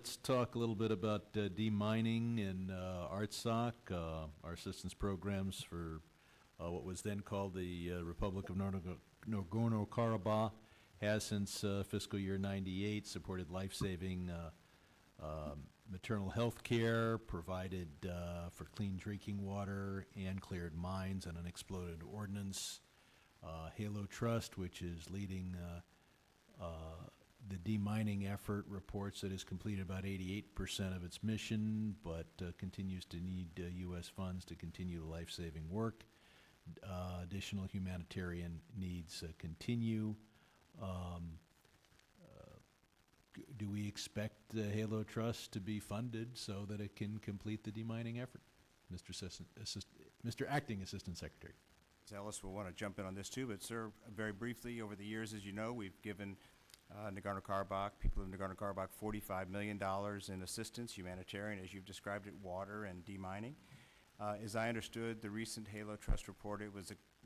Let's talk a little bit about demining in Artsakh, our assistance programs for what was then called the Republic of Nagorno-Karabakh has since fiscal year '98 supported life-saving maternal health care, provided for clean drinking water, and cleared mines and unexploded ordnance. Halo Trust, which is leading the demining effort, reports that it's completed about 88% of its mission, but continues to need U.S. funds to continue the life-saving work. Additional humanitarian needs continue. Do we expect the Halo Trust to be funded so that it can complete the demining effort? Mr. Acting Assistant Secretary. Ms. Ellis will want to jump in on this too, but sir, very briefly, over the years, as you know, we've given Nagorno-Karabakh, people of Nagorno-Karabakh, $45 million in assistance, humanitarian, as you've described it, water and demining. As I understood the recent Halo Trust report,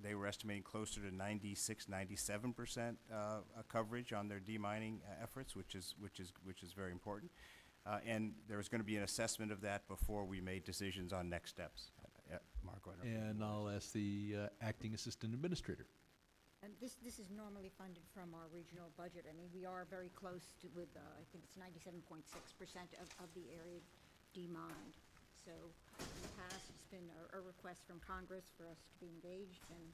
they were estimating closer to 96-97% coverage on their demining efforts, which is very important. And there was going to be an assessment of that before we made decisions on next steps. Mark, and I'll ask the Acting Assistant Administrator. And this is normally funded from our regional budget. I mean, we are very close to with, I think it's 97.6% of the area demined. So in the past, it's been a request from Congress for us to be engaged, and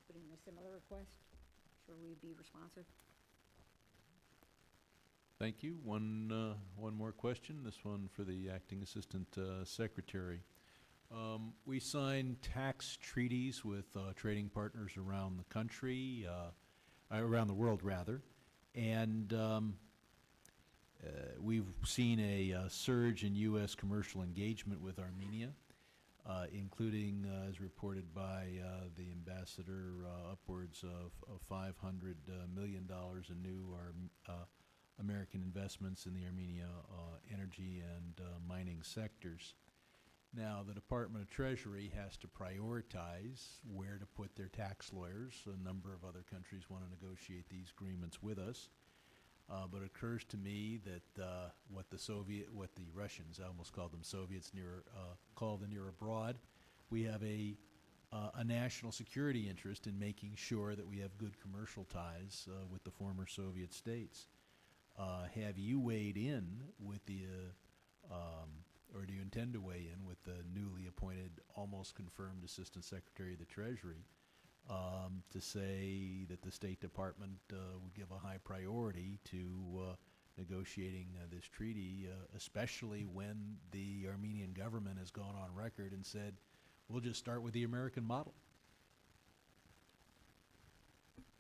putting a similar request, sure we'd be responsive. Thank you. One more question, this one for the Acting Assistant Secretary. We signed tax treaties with trading partners around the country, around the world rather, and we've seen a surge in U.S. commercial engagement with Armenia, including, as reported by the ambassador, upwards of $500 million in new American investments in the Armenia energy and mining sectors. Now, the Department of Treasury has to prioritize where to put their tax lawyers. A number of other countries want to negotiate these agreements with us. But it occurs to me that what the Russians, I almost called them Soviets, call the near abroad, we have a national security interest in making sure that we have good commercial ties with the former Soviet states. Have you weighed in with the or do you intend to weigh in with the newly appointed, almost confirmed Assistant Secretary of the Treasury to say that the State Department would give a high priority to negotiating this treaty, especially when the Armenian government has gone on record and said, we'll just start with the American model?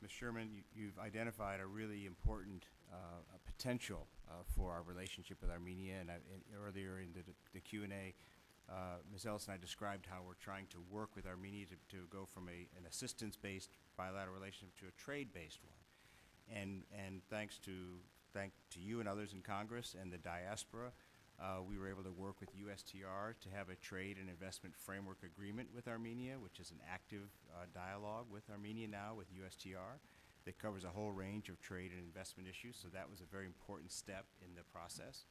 Ms. Sherman, you've identified a really important potential for our relationship with Armenia, and earlier in the Q&A, Ms. Ellis and I described how we're trying to work with Armenia to go from an assistance-based bilateral relationship to a trade-based one. And thanks to you and others in Congress and the diaspora, we were able to work with USTR to have a trade and investment framework agreement with Armenia, which is an active dialogue with Armenia now with USTR that covers a whole range of trade and investment issues. So that was a very important step in the process.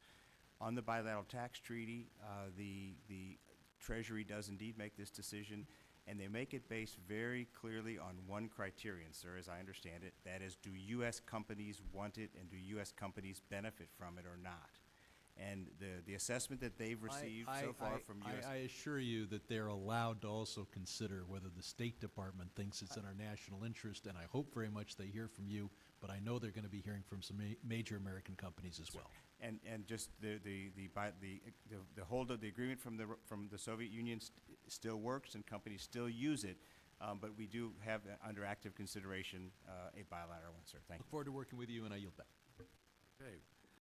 On the bilateral tax treaty, the Treasury does indeed make this decision, and they make it based very clearly on one criterion, sir, as I understand it. That is, do U.S. companies want it, and do U.S. companies benefit from it or not? And the assessment that they've received so far from U.S. I assure you that they're allowed to also consider whether the State Department thinks it's in our national interest, and I hope very much they hear from you, but I know they're going to be hearing from some major American companies as well. And just the hold of the agreement from the Soviet Union still works, and companies still use it, but we do have under active consideration a bilateral one, sir. Thank you. Look forward to working with you, and I yield back. Okay.